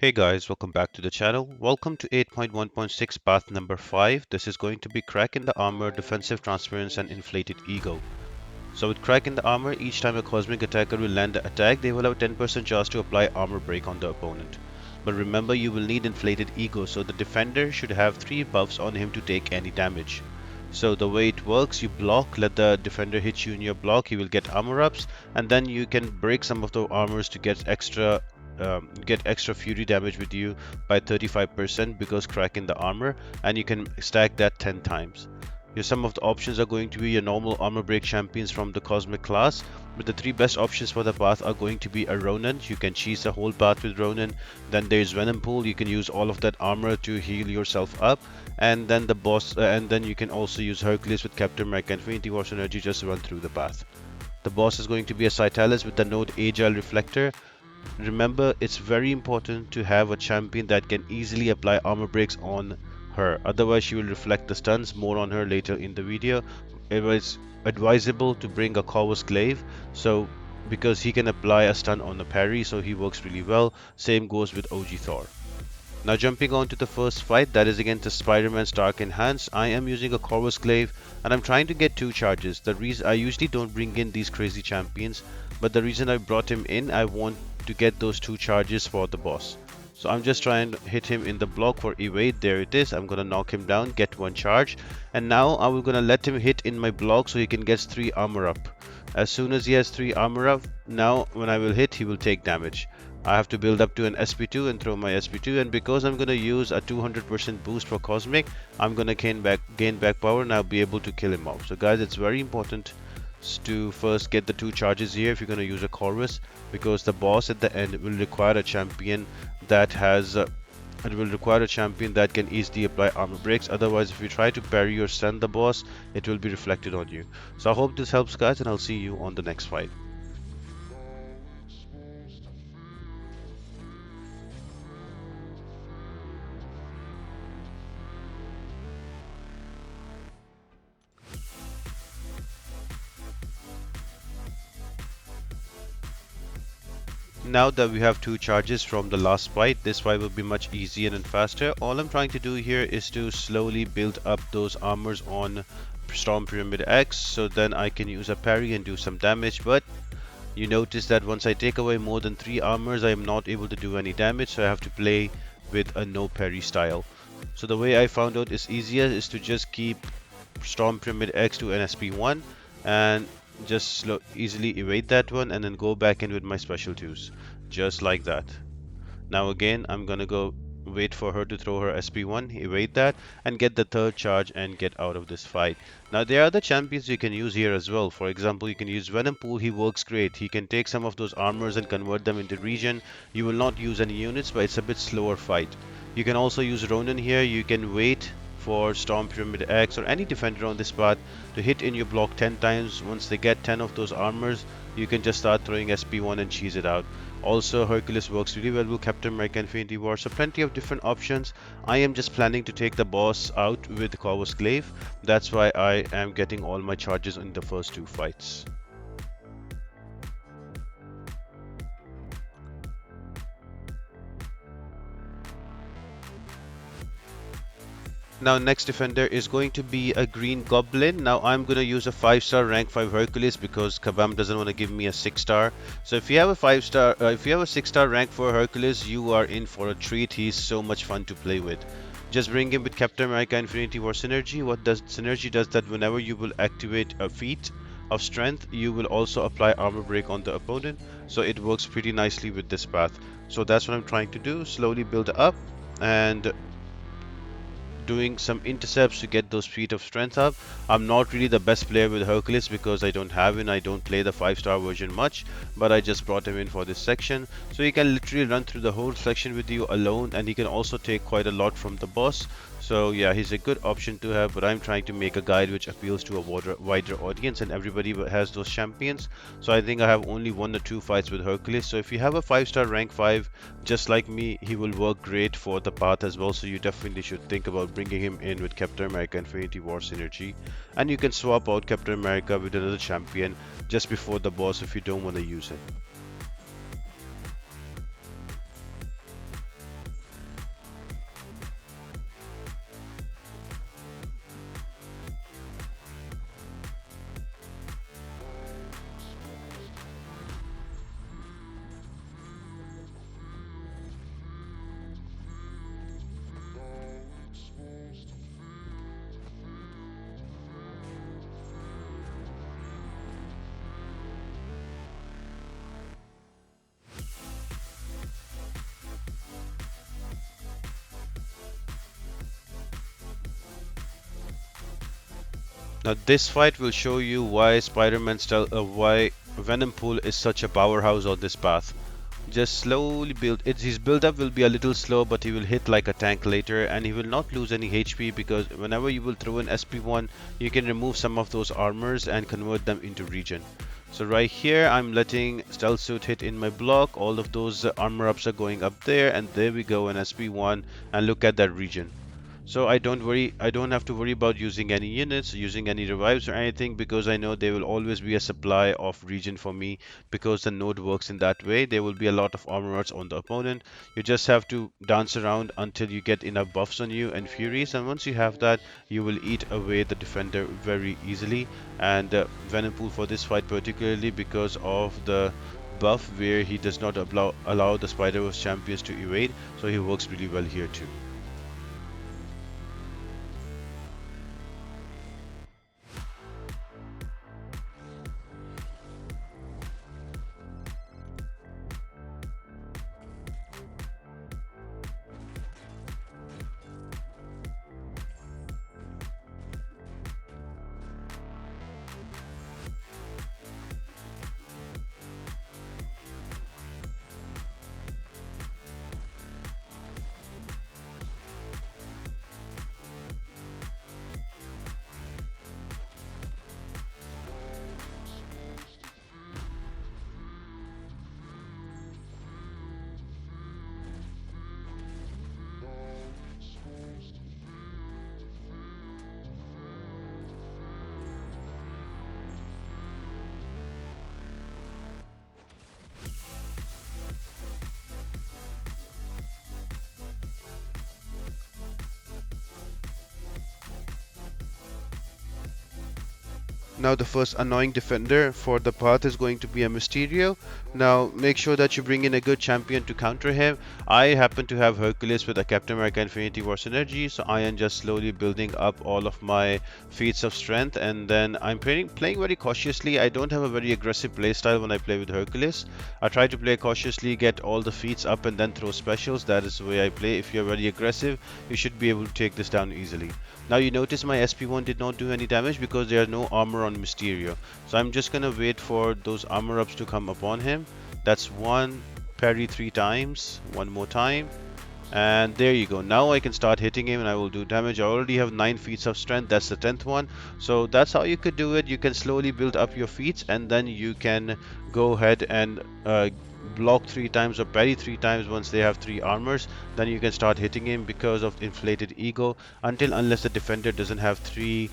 Hey guys, welcome back to the channel. Welcome to 8.1.6 path number 5. This is going to be Crack in the Armor, Defensive Transference and Inflated Ego. So with Crack in the Armor, each time a cosmic attacker will land an attack, they will have a 10% chance to apply armor break on the opponent. But remember, you will need Inflated Ego, so the defender should have 3 buffs on him to take any damage. So the way it works, you block, let the defender hit you in your block, he will get armor ups, and then you can break some of the armors to get extra fury damage with you by 35% because Crack in the Armor, and you can stack that 10 times. Some of the options are going to be your normal armor break champions from the cosmic class, but the 3 best options for the path are going to be a Ronin. You can cheese the whole path with Ronin. Then there's Venom Pool. You can use all of that armor to heal yourself up, and then the boss, and then you can also use Hercules with Captain America Infinity War Synergy just to run through the path. The boss is going to be a Scytalis with the node Agile Reflector. Remember, it's very important to have a champion that can easily apply armor breaks on her, otherwise she will reflect the stuns. More on her later in the video. It was advisable to bring a Corvus Glaive, so because he can apply a stun on a parry, so he works really well. Same goes with OG Thor. Now jumping on to the first fight, that is against the Spiderman Stark Enhanced. I am using a Corvus Glaive and I'm trying to get 2 charges. The reason I usually don't bring in these crazy champions, but the reason I brought him in, I want to get those 2 charges for the boss. So I'm just trying to hit him in the block for evade. There it is. I'm gonna knock him down, get 1 charge, and now I'm gonna let him hit in my block so he can get 3 armor up. As soon as he has 3 armor up, now when I will hit, he will take damage. I have to build up to an SP2 and throw my SP2, and because I'm gonna use a 200% boost for Cosmic, I'm gonna gain back power and I'll be able to kill him off. So guys, it's very important to first get the 2 charges here if you're going to use a Corvus, because the boss at the end will require a champion that can easily apply armor breaks. Otherwise, if you try to parry or stun the boss, it will be reflected on you. So I hope this helps guys, and I'll see you on the next fight. Now that we have 2 charges from the last fight, this fight will be much easier and faster. All I'm trying to do here is to slowly build up those armors on Storm Pyramid X, so then I can use a parry and do some damage. But you notice that once I take away more than 3 armors, I am not able to do any damage, so I have to play with a no parry style. So the way I found out is easier is to just keep Storm Pyramid X to an SP1 and just easily evade that one, and then go back in with my special 2s just like that. Now again, I'm gonna go wait for her to throw her SP1, evade that, and get the 3rd charge and get out of this fight. Now there are other champions you can use here as well. For example, you can use Venom Pool. He works great. He can take some of those armors and convert them into regen. You will not use any units, but it's a bit slower fight. You can also use Ronin here. You can wait for Storm Pyramid X or any defender on this path to hit in your block 10 times. Once they get 10 of those armors, you can just start throwing SP1 and cheese it out. Also, Hercules works really well with Captain America Infinity War, so plenty of different options. I am just planning to take the boss out with Corvus Glaive. That's why I am getting all my charges in the first 2 fights. Now next defender is going to be a green Goblin. Now I'm going to use a 5-star rank 5 Hercules because Kabam doesn't want to give me a 6-star. So if you have a 6-star rank 4 Hercules, you are in for a treat. He's so much fun to play with. Just bring him with Captain America Infinity War Synergy. What does Synergy does that whenever you will activate a feat of strength, you will also apply armor break on the opponent. So it works pretty nicely with this path. So that's what I'm trying to do, slowly build up and doing some intercepts to get those feet of strength up. I'm not really the best player with Hercules because I don't have him. I don't play the 5-star version much, but I just brought him in for this section. So he can literally run through the whole section with you alone, and he can also take quite a lot from the boss. So yeah, he's a good option to have, but I'm trying to make a guide which appeals to a wider audience, and everybody has those champions. So I think I have only 1 or 2 fights with Hercules. So if you have a 5-star rank 5 just like me, he will work great for the path as well. So you definitely should think about bringing him in with Captain America Infinity War Synergy, and you can swap out Captain America with another champion just before the boss if you don't want to use it. Now this fight will show you why why Venom Pool is such a powerhouse on this path. Just slowly build it. His build up will be a little slow, but he will hit like a tank later, and he will not lose any HP because whenever you will throw an SP1, you can remove some of those armors and convert them into regen. So right here, I'm letting Stealth Suit hit in my block. All of those armor ups are going up there, and there we go, an SP1, and look at that regen. So I don't have to worry about using any units, using any revives or anything because I know there will always be a supply of regen for me because the node works in that way. There will be a lot of armorers on the opponent. You just have to dance around until you get enough buffs on you and furies, and once you have that, you will eat away the defender very easily. And Venom Pool for this fight particularly because of the buff where he does not allow the Spider-Verse champions to evade, so he works really well here too. Now the first annoying defender for the path is going to be a Mysterio. Now make sure that you bring in a good champion to counter him. I happen to have Hercules with a Captain America Infinity War synergy, so I am just slowly building up all of my feats of strength, and then I'm playing very cautiously. I don't have a very aggressive playstyle when I play with Hercules. I try to play cautiously, get all the feats up and then throw specials. That is the way I play. If you're very aggressive, you should be able to take this down easily. Now you notice my SP1 did not do any damage because there is no armor on Mysterio. So I'm just gonna wait for those armor ups to come upon him. That's one, parry 3 times, one more time. And there you go. Now I can start hitting him and I will do damage. I already have 9 feats of strength. That's the 10th one. So that's how you could do it. You can slowly build up your feats and then you can go ahead and block 3 times or parry 3 times once they have 3 armors. Then you can start hitting him because of inflated ego. Unless the defender doesn't have 3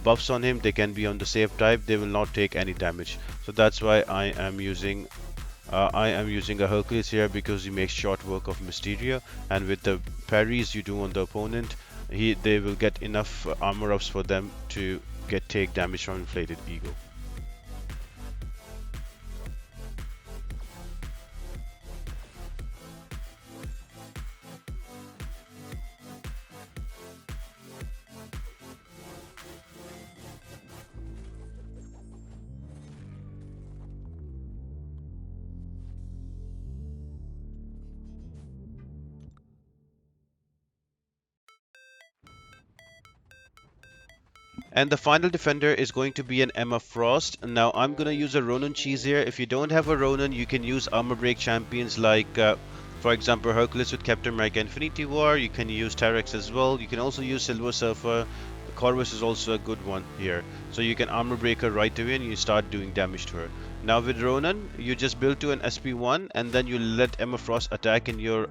buffs on him, they can be on the safe type. They will not take any damage. So that's why I am using a Hercules here because he makes short work of Mysterio, and with the parries you do on the opponent, they will get enough armor ups for them to take damage from inflated ego. And the final defender is going to be an Emma Frost. Now I'm going to use a Ronin cheese here. If you don't have a Ronin, you can use armor break champions like, for example, Hercules with Captain America Infinity War. You can use Terex as well. You can also use Silver Surfer. Corvus is also a good one here. So you can armor break her right away and you start doing damage to her. Now with Ronin, you just build to an SP1 and then you let Emma Frost attack in your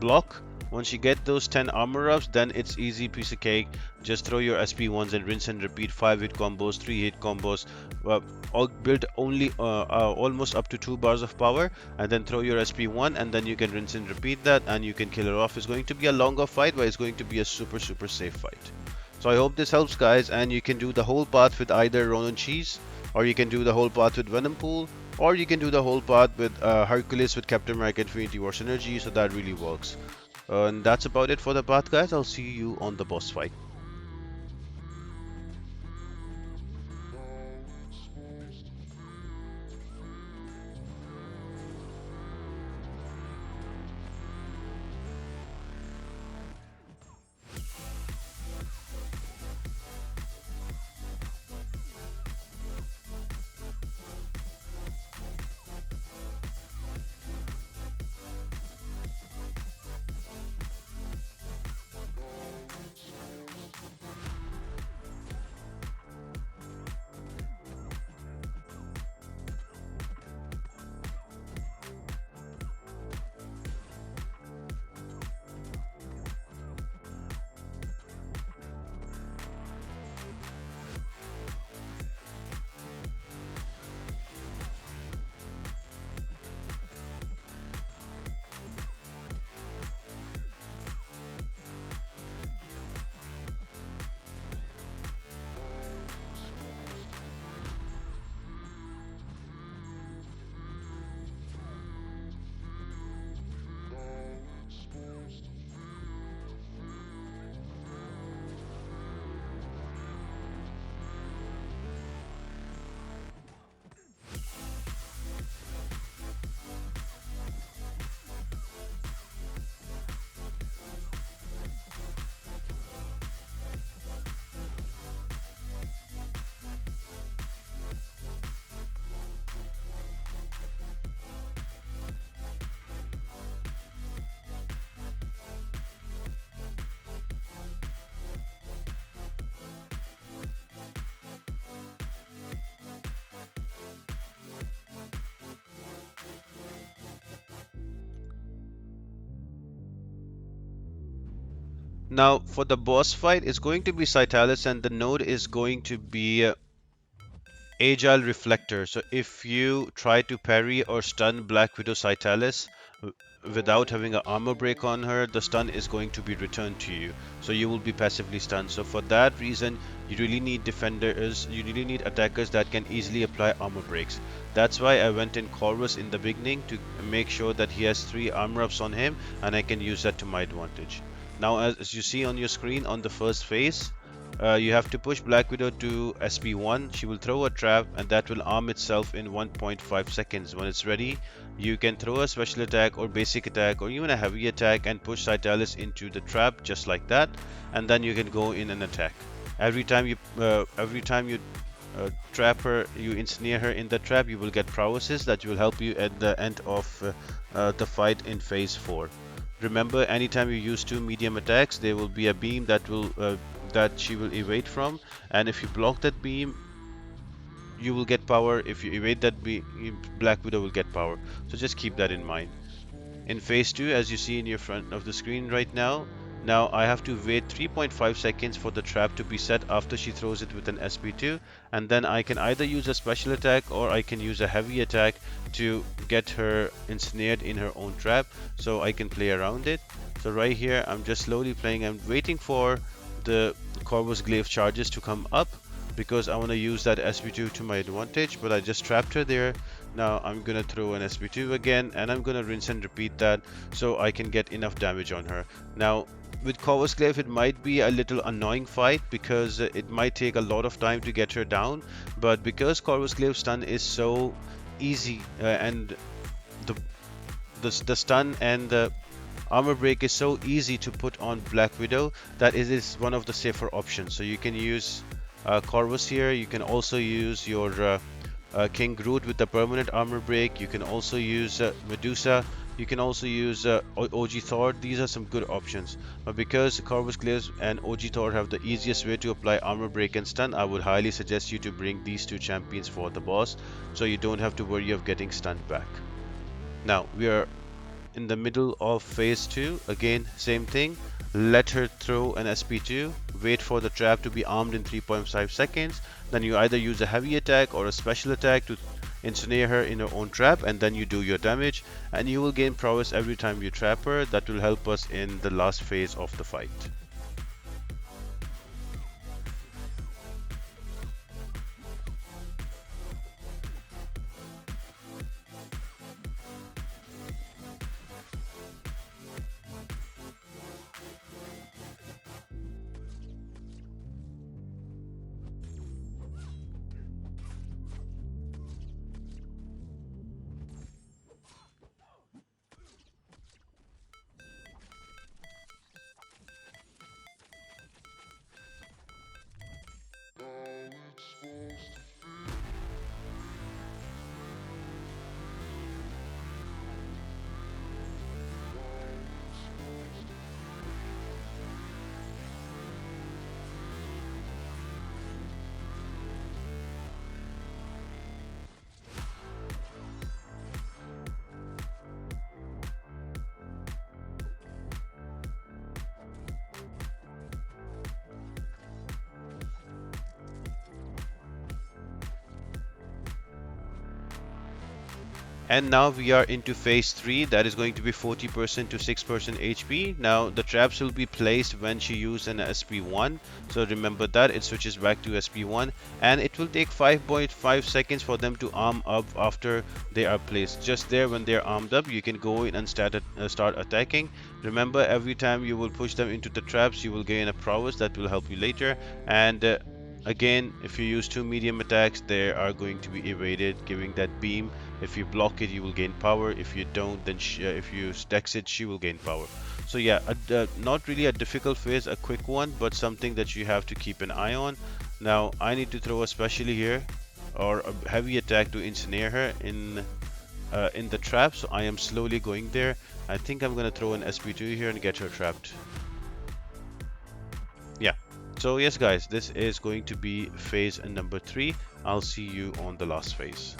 block. Once you get those 10 armor ups, then it's easy piece of cake. Just throw your SP1s and rinse and repeat 5 hit combos, 3 hit combos, all build only almost up to 2 bars of power, and then throw your SP1 and then you can rinse and repeat that and you can kill her off. It's going to be a longer fight, but it's going to be a super safe fight. So I hope this helps guys, and you can do the whole path with either Ronin Cheese, or you can do the whole path with Venom Pool, or you can do the whole path with Hercules with Captain America Infinity War synergy, so that really works. And that's about it for the path guys. I'll see you on the boss fight. Now for the boss fight, it's going to be Scytalis, and the node is going to be Agile Reflector. So if you try to parry or stun Black Widow Scytalis without having an armor break on her, the stun is going to be returned to you. So you will be passively stunned. So for that reason, you really need defenders, you really need attackers that can easily apply armor breaks. That's why I went in Corvus in the beginning to make sure that he has 3 armor ups on him and I can use that to my advantage. Now as you see on your screen on the first phase, you have to push Black Widow to SP1. She will throw a trap and that will arm itself in 1.5 seconds. When it's ready, you can throw a special attack or basic attack or even a heavy attack and push Scytalis into the trap just like that, and then you can go in and attack. Every time you trap her, you ensnare her in the trap, you will get prowesses that will help you at the end of the fight in phase 4. Remember, anytime you use 2 medium attacks, there will be a beam that she will evade from, and if you block that beam, you will get power. If you evade that beam, Black Widow will get power. So just keep that in mind. In phase 2, as you see in your front of the screen right now, I have to wait 3.5 seconds for the trap to be set after she throws it with an SP2, and then I can either use a special attack or I can use a heavy attack to get her ensnared in her own trap, so I can play around it. So right here I'm just slowly playing. I'm waiting for the Corvus Glaive charges to come up because I want to use that SP2 to my advantage, but I just trapped her there. Now I'm gonna throw an SP2 again and I'm gonna rinse and repeat that so I can get enough damage on her. Now with Corvus Glaive it might be a little annoying fight because it might take a lot of time to get her down, but because Corvus Glaive stun is so easy and the, the stun and the armor break is so easy to put on Black Widow that it is one of the safer options. So you can use Corvus here, you can also use your King Groot with the permanent armor break, you can also use Medusa, you can also use OG Thor. These are some good options, but because Corvus Glaive and OG Thor have the easiest way to apply armor break and stun, I would highly suggest you to bring these 2 champions for the boss so you don't have to worry of getting stunned back. Now we are in the middle of phase 2. Again, same thing. Let her throw an SP2, wait for the trap to be armed in 3.5 seconds, then you either use a heavy attack or a special attack to ensnare her in her own trap, and then you do your damage, and you will gain prowess every time you trap her. That will help us in the last phase of the fight. And now we are into phase 3, that is going to be 40% to 6% HP. Now the traps will be placed when she used an SP1, so remember that it switches back to SP1, and it will take 5.5 seconds for them to arm up after they are placed. Just there when they are armed up, you can go in and start attacking. Remember, every time you will push them into the traps, you will gain a prowess that will help you later, and again, if you use 2 medium attacks, they are going to be evaded, giving that beam. If you block it, you will gain power. If you don't, then if you stacks it, she will gain power. So yeah, not really a difficult phase, a quick one, but something that you have to keep an eye on. Now, I need to throw a specially here, or a heavy attack to ensnare her in the trap. So I am slowly going there. I think I'm gonna throw an SP2 here and get her trapped. Yeah. So yes guys, this is going to be phase number 3. I'll see you on the last phase.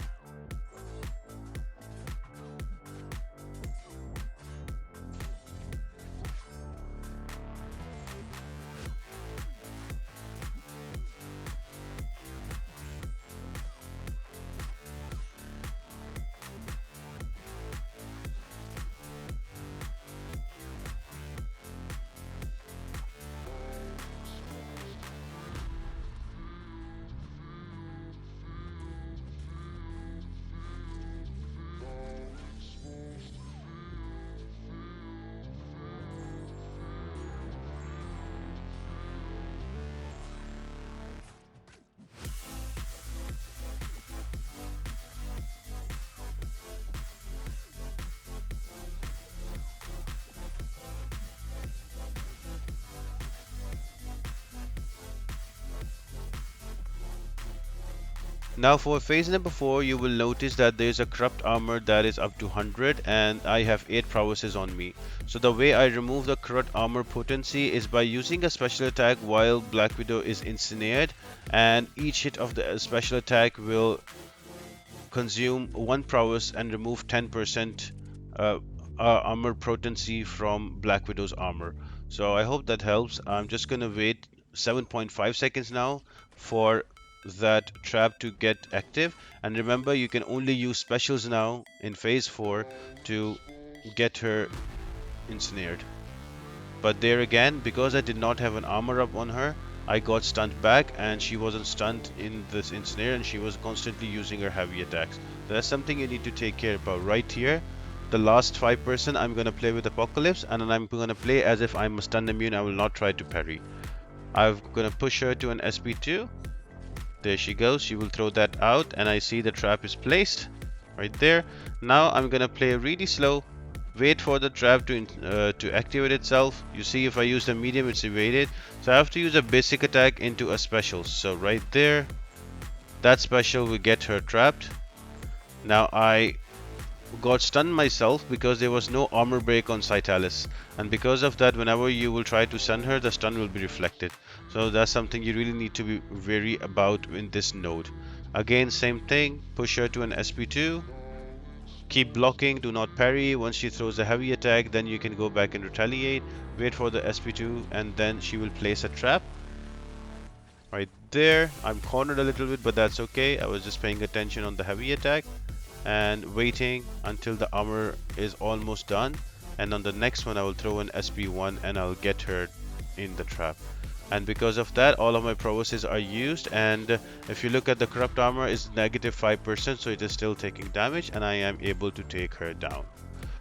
Now for phase number 4, you will notice that there is a corrupt armor that is up to 100 and I have 8 prowesses on me. So the way I remove the corrupt armor potency is by using a special attack while Black Widow is incinerated, and each hit of the special attack will consume 1 prowess and remove 10% armor potency from Black Widow's armor. So I hope that helps. I'm just gonna wait 7.5 seconds now for that trap to get active, and remember, you can only use specials now in phase 4 to get her incinerated. But there again, because I did not have an armor up on her, I got stunned back, and she wasn't stunned in this incinerator, and she was constantly using her heavy attacks. So that's something you need to take care about. Right here, the last 5% I'm gonna play with Apocalypse, and then I'm gonna play as if I'm a stun immune. I will not try to parry. I'm gonna push her to an SP2. There she goes. She will throw that out, and I see the trap is placed right there. Now I'm gonna play really slow. Wait for the trap to activate itself. You see, if I use the medium, it's evaded. So I have to use a basic attack into a special. So right there, that special will get her trapped. Now I got stunned myself because there was no armor break on Scytalis, and because of that, whenever you will try to stun her, the stun will be reflected. So that's something you really need to be wary about in this node. Again, same thing, push her to an SP2. Keep blocking, do not parry. Once she throws a heavy attack, then you can go back and retaliate. Wait for the SP2, and then she will place a trap. Right there. I'm cornered a little bit, but that's okay. I was just paying attention on the heavy attack and waiting until the armor is almost done. And on the next one, I will throw an SP1 and I'll get her in the trap. And because of that, all of my prowesses are used, and if you look at the corrupt armor, is negative 5%, so it is still taking damage, and I am able to take her down.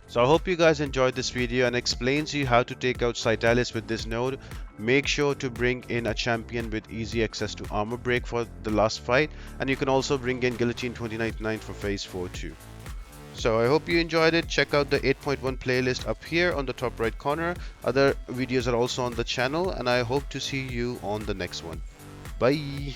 So I hope you guys enjoyed this video and explains you how to take out Scytalis with this node. Make sure to bring in a champion with easy access to armor break for the last fight, and you can also bring in Guillotine 2099 for phase 4 too. So I hope you enjoyed it. Check out the 8.1 playlist up here on the top right corner. Other videos are also on the channel, and I hope to see you on the next one. Bye!